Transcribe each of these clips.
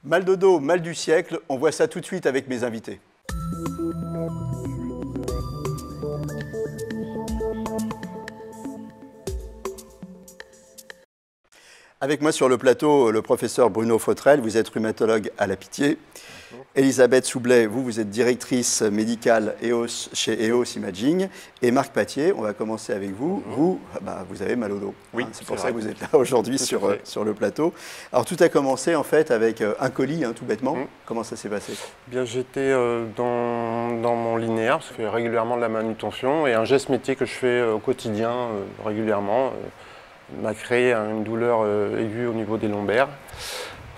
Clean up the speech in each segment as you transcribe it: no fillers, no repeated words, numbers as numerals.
Mal de dos, mal du siècle, on voit ça tout de suite avec mes invités. Avec moi sur le plateau, le professeur Bruno Fautrel, vous êtes rhumatologue à la Pitié. Elisabeth Soublet, vous êtes directrice médicale EOS chez EOS Imaging. Et Marc Patier, on va commencer avec vous. Vous avez mal au dos. Oui, c'est pour ça que vous êtes là aujourd'hui sur le plateau. Alors tout a commencé en fait avec un colis, tout bêtement. Comment ça s'est passé? Bien, j'étais dans mon linéaire, je fais régulièrement de la manutention et un geste métier que je fais au quotidien régulièrement m'a créé une douleur aiguë au niveau des lombaires.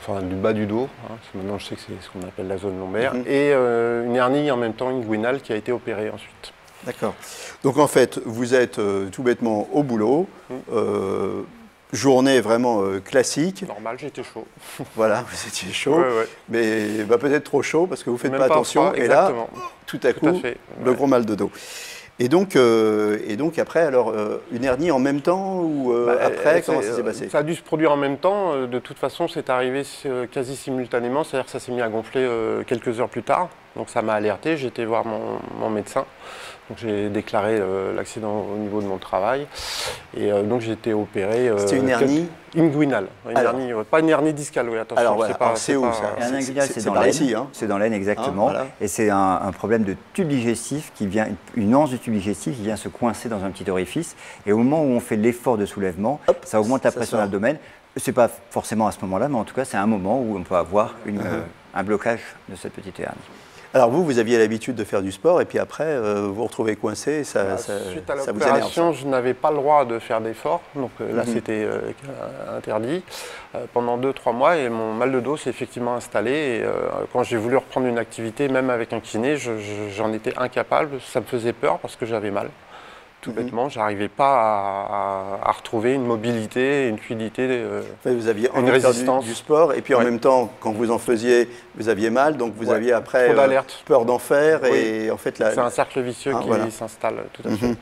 Enfin, du bas du dos, parce que maintenant je sais que c'est ce qu'on appelle la zone lombaire, et une hernie en même temps inguinale qui a été opérée ensuite. D'accord. Donc en fait, vous êtes tout bêtement au boulot, journée vraiment classique. Normal, j'étais chaud. Voilà, vous étiez chaud, mais peut-être trop chaud parce que vous ne faites pas attention, froid, et là, tout à coup, le gros mal de dos. Et donc après, alors, une hernie en même temps ou après, comment ça s'est passé? Ça a dû se produire en même temps. De toute façon, c'est arrivé quasi simultanément. C'est-à-dire que ça s'est mis à gonfler quelques heures plus tard. Donc ça m'a alerté. J'ai été voir mon médecin. Donc j'ai déclaré l'accident au niveau de mon travail. Et donc j'ai été opéré. C'était une hernie inguinale. Pas une hernie discale, oui, attention. Alors voilà, c'est où ça? Un inguinal, c'est dans l'aine. C'est dans l'aine, exactement. Voilà. Et c'est un problème de tube digestif qui vient, une anse du tube digestif qui vient se coincer dans un petit orifice. Et au moment où on fait l'effort de soulèvement, ça augmente la pression de l'abdomen. Ce n'est pas forcément à ce moment-là, mais en tout cas, c'est un moment où on peut avoir un blocage de cette petite hernie. Alors vous aviez l'habitude de faire du sport et puis après, vous vous retrouvez coincé, suite à l'opération, je n'avais pas le droit de faire d'efforts, donc là c'était interdit pendant 2-3 mois et mon mal de dos s'est effectivement installé. Et, quand j'ai voulu reprendre une activité, même avec un kiné, j'en étais incapable, ça me faisait peur parce que j'avais mal. Tout bêtement, je n'arrivais pas à retrouver une mobilité, une fluidité, vous aviez une résistance. Du sport et puis en même temps, quand vous en faisiez, vous aviez mal, donc vous aviez après peur d'en faire. Et en fait, c'est un cercle vicieux qui s'installe tout à fait.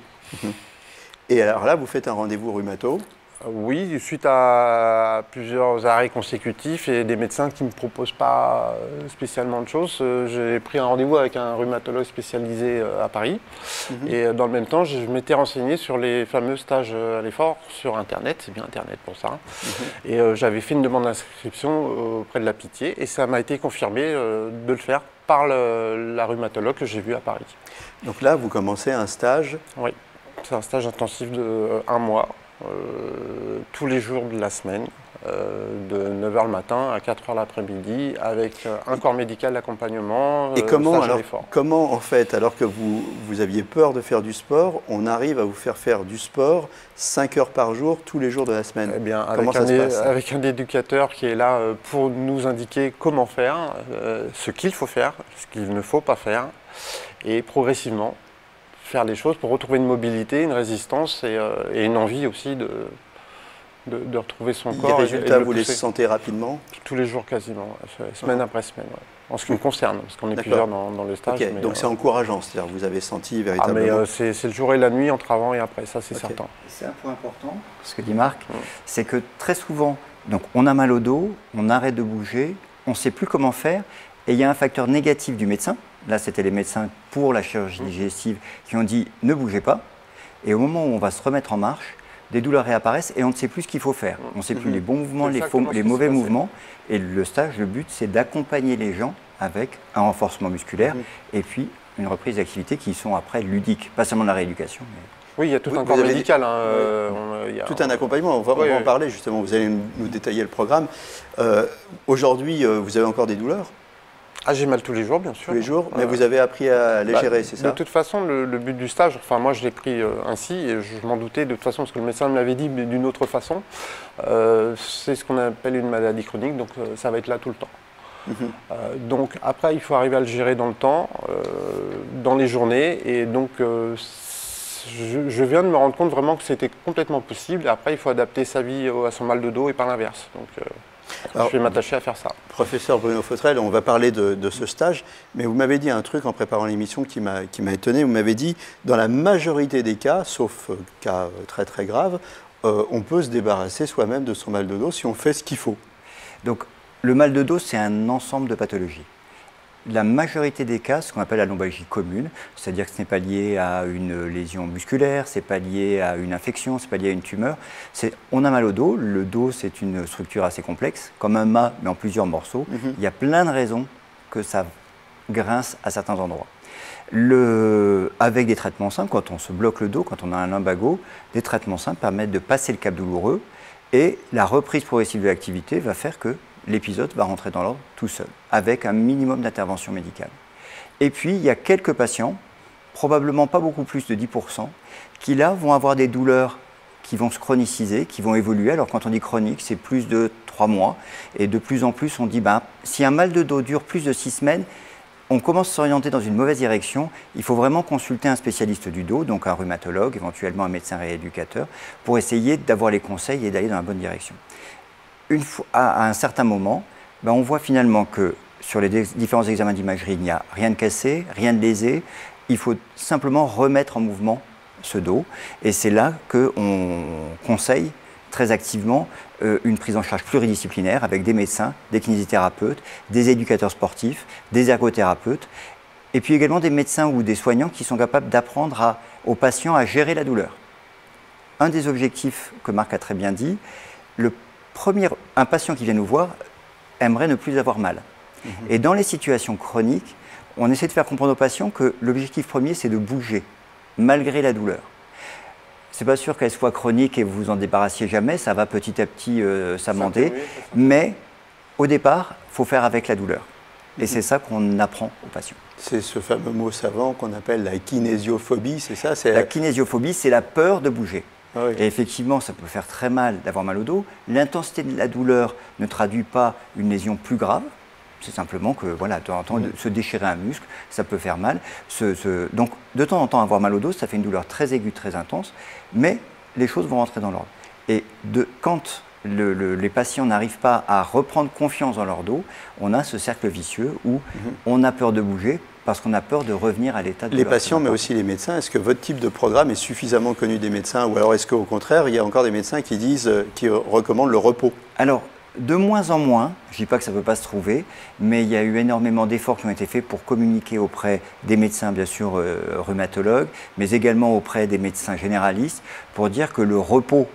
Et alors là, vous faites un rendez-vous rhumato. Oui, suite à plusieurs arrêts consécutifs et des médecins qui ne me proposent pas spécialement de choses, j'ai pris un rendez-vous avec un rhumatologue spécialisé à Paris. Et dans le même temps, je m'étais renseigné sur les fameux stages à l'effort sur Internet, c'est bien Internet pour ça. Et j'avais fait une demande d'inscription auprès de la Pitié et ça m'a été confirmé de le faire par la rhumatologue que j'ai vue à Paris. Donc là, vous commencez un stage? Oui, c'est un stage intensif de 1 mois. Tous les jours de la semaine, de 9h le matin à 4h l'après-midi, avec un corps médical d'accompagnement. Et comment en fait, alors que vous aviez peur de faire du sport, on arrive à vous faire du sport 5 heures par jour, tous les jours de la semaine? Eh bien, avec un éducateur qui est là pour nous indiquer comment faire, ce qu'il faut faire, ce qu'il ne faut pas faire, et progressivement faire les choses pour retrouver une mobilité, une résistance et une envie aussi de retrouver son corps. Les résultats, vous les sentez rapidement? Tous les jours quasiment, semaine après semaine. En ce qui me concerne, parce qu'on est plusieurs dans le stage. Mais donc c'est encourageant, c'est-à-dire vous avez senti véritablement... c'est le jour et la nuit entre avant et après, ça c'est certain. C'est un point important, ce que dit Marc, c'est que très souvent, donc on a mal au dos, on arrête de bouger, on ne sait plus comment faire, et il y a un facteur négatif du médecin. Là, c'était les médecins pour la chirurgie digestive qui ont dit « ne bougez pas ». Et au moment où on va se remettre en marche, des douleurs réapparaissent et on ne sait plus ce qu'il faut faire. On ne sait plus les bons mouvements, les mauvais mouvements. Et le stage, le but, c'est d'accompagner les gens avec un renforcement musculaire et puis une reprise d'activité qui sont après ludiques, pas seulement de la rééducation. Mais... Oui, il y a tout un corps médical. Tout un accompagnement, on va en parler justement, vous allez nous détailler le programme. Aujourd'hui, vous avez encore des douleurs? Ah, j'ai mal tous les jours, bien sûr. Tous les jours, mais vous avez appris à les gérer, c'est ça? De toute façon, le but du stage, enfin moi je l'ai pris ainsi, et je m'en doutais de toute façon, parce que le médecin me l'avait dit, mais d'une autre façon. C'est ce qu'on appelle une maladie chronique, donc ça va être là tout le temps. Donc après, il faut arriver à le gérer dans le temps, dans les journées, et donc je viens de me rendre compte vraiment que c'était complètement possible, et après il faut adapter sa vie à son mal de dos et pas l'inverse. Donc, alors, je vais m'attacher à faire ça. Professeur Bruno Fautrel, on va parler de ce stage, mais vous m'avez dit un truc en préparant l'émission qui m'a étonné. Vous m'avez dit, dans la majorité des cas, sauf cas très très graves, on peut se débarrasser soi-même de son mal de dos si on fait ce qu'il faut. Donc, Le mal de dos, c'est un ensemble de pathologies. La majorité des cas, ce qu'on appelle la lombalgie commune, c'est-à-dire que ce n'est pas lié à une lésion musculaire, ce n'est pas lié à une infection, ce n'est pas lié à une tumeur. On a mal au dos. Le dos, c'est une structure assez complexe, comme un mât, mais en plusieurs morceaux. Il y a plein de raisons que ça grince à certains endroits. Avec des traitements simples, quand on se bloque le dos, quand on a un lumbago, des traitements simples permettent de passer le cap douloureux et la reprise progressive de l'activité va faire que l'épisode va rentrer dans l'ordre tout seul, avec un minimum d'intervention médicale. Et puis, il y a quelques patients, probablement pas beaucoup plus de 10%, qui là vont avoir des douleurs qui vont se chroniciser, qui vont évoluer. Alors quand on dit chronique, c'est plus de 3 mois. Et de plus en plus, on dit, si un mal de dos dure plus de 6 semaines, on commence à s'orienter dans une mauvaise direction. Il faut vraiment consulter un spécialiste du dos, donc un rhumatologue, éventuellement un médecin rééducateur, pour essayer d'avoir les conseils et d'aller dans la bonne direction. À un certain moment, on voit finalement que sur les différents examens d'imagerie, il n'y a rien de cassé, rien de lésé. Il faut simplement remettre en mouvement ce dos. Et c'est là qu'on conseille très activement une prise en charge pluridisciplinaire avec des médecins, des kinésithérapeutes, des éducateurs sportifs, des ergothérapeutes, et puis également des médecins ou des soignants qui sont capables d'apprendre aux patients à gérer la douleur. Un des objectifs que Marc a très bien dit, un patient qui vient nous voir aimerait ne plus avoir mal. Et dans les situations chroniques, on essaie de faire comprendre aux patients que l'objectif premier, c'est de bouger, malgré la douleur. C'est pas sûr qu'elle soit chronique et vous vous en débarrassiez jamais, ça va petit à petit s'amender, mais au départ, il faut faire avec la douleur. Et c'est ça qu'on apprend aux patients. C'est ce fameux mot savant qu'on appelle la kinésiophobie, c'est ça? La kinésiophobie, c'est la peur de bouger. Ah oui. Et effectivement, ça peut faire très mal d'avoir mal au dos. L'intensité de la douleur ne traduit pas une lésion plus grave. C'est simplement que, voilà, de temps en temps, se déchirer un muscle, ça peut faire mal. Donc, de temps en temps, avoir mal au dos, ça fait une douleur très aiguë, très intense, mais les choses vont rentrer dans l'ordre. Et quand les patients n'arrivent pas à reprendre confiance dans leur dos, on a ce cercle vicieux où on a peur de bouger, parce qu'on a peur de revenir à l'état de les patients, mais aussi les médecins. Est-ce que votre type de programme est suffisamment connu des médecins, ou alors est-ce qu'au contraire, il y a encore des médecins qui recommandent le repos? Alors, de moins en moins, je ne dis pas que ça ne peut pas se trouver, mais il y a eu énormément d'efforts qui ont été faits pour communiquer auprès des médecins, bien sûr, rhumatologues, mais également auprès des médecins généralistes, pour dire que le repos,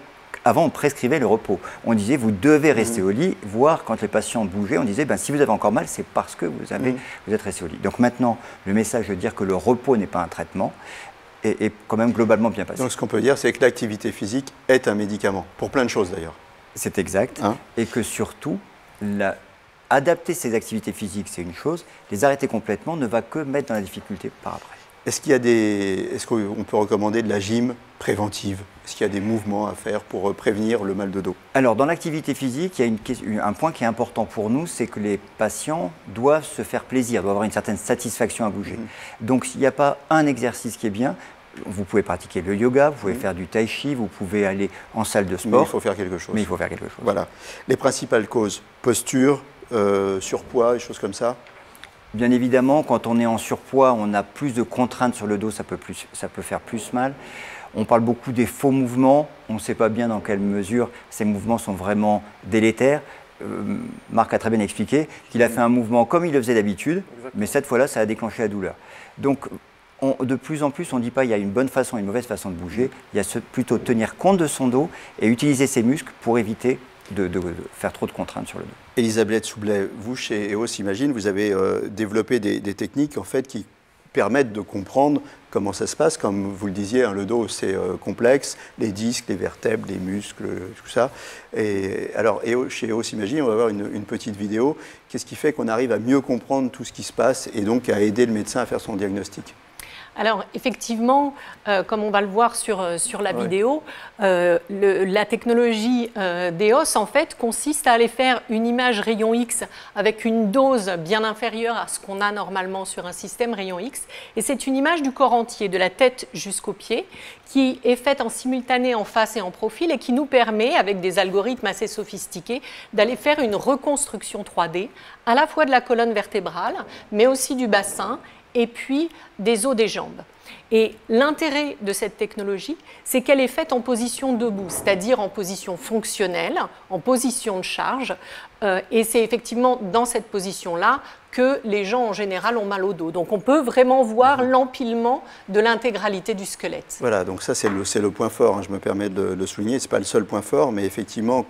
avant on prescrivait le repos, on disait vous devez rester au lit, voire quand les patients bougeaient, on disait si vous avez encore mal, c'est parce que vous êtes resté au lit. Donc maintenant, le message de dire que le repos n'est pas un traitement est quand même globalement bien passé. Donc ce qu'on peut dire, c'est que l'activité physique est un médicament, pour plein de choses d'ailleurs. C'est exact, et que surtout, adapter ses activités physiques, c'est une chose, les arrêter complètement ne va que mettre dans la difficulté par après. Est-ce qu'on peut recommander de la gym préventive? Est-ce qu'il y a des mouvements à faire pour prévenir le mal de dos? Alors, dans l'activité physique, il y a un point qui est important pour nous, c'est que les patients doivent se faire plaisir, doivent avoir une certaine satisfaction à bouger. Donc, s'il n'y a pas un exercice qui est bien, vous pouvez pratiquer le yoga, vous pouvez faire du tai chi, vous pouvez aller en salle de sport. Mais il faut faire quelque chose. Mais il faut faire quelque chose. Voilà. Les principales causes, posture, surpoids, des choses comme ça? Bien évidemment, quand on est en surpoids, on a plus de contraintes sur le dos, ça peut faire plus mal. On parle beaucoup des faux mouvements, on ne sait pas bien dans quelle mesure ces mouvements sont vraiment délétères. Marc a très bien expliqué qu'il a fait un mouvement comme il le faisait d'habitude, mais cette fois-là, ça a déclenché la douleur. Donc, de plus en plus, on ne dit pas qu'il y a une bonne façon et une mauvaise façon de bouger, il y a plutôt tenir compte de son dos et utiliser ses muscles pour éviter de faire trop de contraintes sur le dos. Elisabeth Soublet, vous chez EOS Imagine, vous avez développé des techniques en fait, qui permettent de comprendre comment ça se passe. Comme vous le disiez, le dos c'est complexe, les disques, les vertèbres, les muscles, tout ça. Et alors chez EOS Imagine, on va voir une petite vidéo. Qu'est-ce qui fait qu'on arrive à mieux comprendre tout ce qui se passe et donc à aider le médecin à faire son diagnostic? Alors effectivement, comme on va le voir sur la vidéo, la technologie d'EOS en fait consiste à aller faire une image rayon X avec une dose bien inférieure à ce qu'on a normalement sur un système rayon X. Et c'est une image du corps entier, de la tête jusqu'aux pieds, qui est faite en simultané en face et en profil et qui nous permet, avec des algorithmes assez sophistiqués, d'aller faire une reconstruction 3D à la fois de la colonne vertébrale, mais aussi du bassin et puis des os des jambes. Et l'intérêt de cette technologie, c'est qu'elle est faite en position debout, c'est-à-dire en position fonctionnelle, en position de charge. Et c'est effectivement dans cette position-là que les gens en général ont mal au dos. Donc on peut vraiment voir l'empilement de l'intégralité du squelette. Voilà, donc ça c'est le point fort, hein, je me permets de le souligner, ce n'est pas le seul point fort, mais effectivement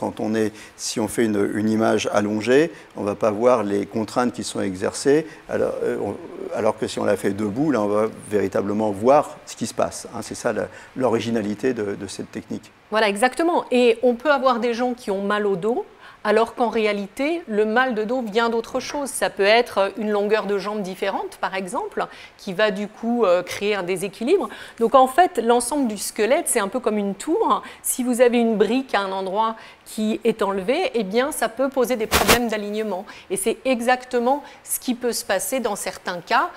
si on fait une image allongée, on ne va pas voir les contraintes qui sont exercées, alors que si on la fait debout, là on va véritablement voir ce qui se passe. Hein, c'est ça l'originalité de cette technique. Voilà, exactement. Et on peut avoir des gens qui ont mal au dos, alors qu'en réalité, le mal de dos vient d'autre chose. Ça peut être une longueur de jambe différente, par exemple, qui va du coup créer un déséquilibre. Donc en fait, l'ensemble du squelette, c'est un peu comme une tour. Si vous avez une brique à un endroit qui est enlevée, eh bien, ça peut poser des problèmes d'alignement. Et c'est exactement ce qui peut se passer dans certains cas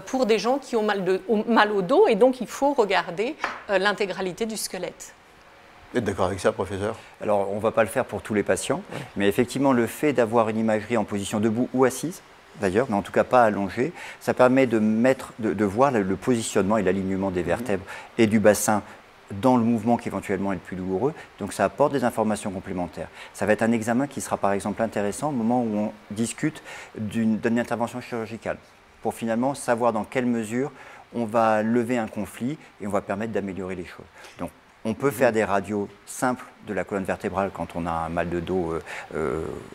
pour des gens qui ont mal au dos. Et donc, il faut regarder l'intégralité du squelette. Vous êtes d'accord avec ça, professeur? Alors, on ne va pas le faire pour tous les patients, mais effectivement, le fait d'avoir une imagerie en position debout ou assise, d'ailleurs, mais en tout cas pas allongée, ça permet de voir le positionnement et l'alignement des vertèbres et du bassin dans le mouvement qui éventuellement est le plus douloureux. Donc, ça apporte des informations complémentaires. Ça va être un examen qui sera par exemple intéressant au moment où on discute d'une intervention chirurgicale, pour finalement savoir dans quelle mesure on va lever un conflit et on va permettre d'améliorer les choses. Donc, on peut faire des radios simples de la colonne vertébrale quand on a un mal de dos,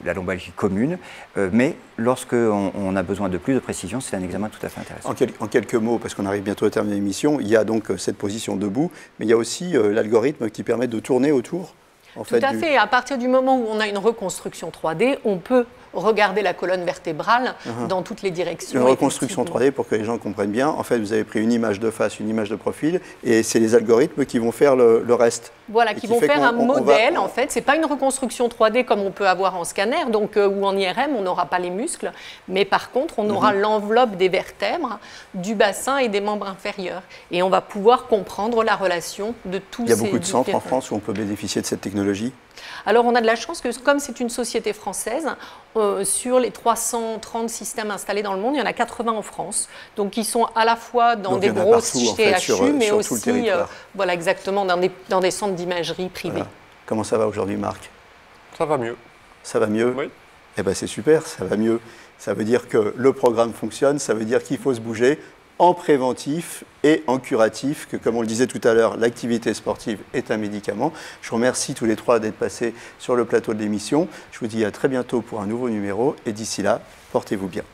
la lombalgie commune, mais lorsqu'on a besoin de plus de précision, c'est un examen tout à fait intéressant. En quelques mots, parce qu'on arrive bientôt à terminer l'émission, il y a donc cette position debout, mais il y a aussi l'algorithme qui permet de tourner autour. Tout à fait. À partir du moment où on a une reconstruction 3D, on peut regarder la colonne vertébrale dans toutes les directions. Une reconstruction 3D, pour que les gens comprennent bien, en fait, vous avez pris une image de face, une image de profil, et c'est les algorithmes qui vont faire le reste. Voilà, qui vont faire un modèle, en fait. Ce n'est pas une reconstruction 3D comme on peut avoir en scanner, donc, ou en IRM, on n'aura pas les muscles, mais par contre, on aura l'enveloppe des vertèbres, du bassin et des membres inférieurs. Et on va pouvoir comprendre la relation de tous ces... Il y a beaucoup de centres en France où on peut bénéficier de cette technologie? Alors, on a de la chance que, comme c'est une société française, sur les 330 systèmes installés dans le monde, il y en a 80 en France. Donc, ils sont à la fois dans des grosses CHU, mais aussi voilà, exactement, dans des centres d'imagerie privés. Voilà. Comment ça va aujourd'hui, Marc? Ça va mieux. Ça va mieux? Oui. Eh bien, c'est super, ça va mieux. Ça veut dire que le programme fonctionne, ça veut dire qu'il faut se bouger en préventif et en curatif, que comme on le disait tout à l'heure, l'activité sportive est un médicament. Je vous remercie tous les trois d'être passés sur le plateau de l'émission. Je vous dis à très bientôt pour un nouveau numéro et d'ici là, portez-vous bien.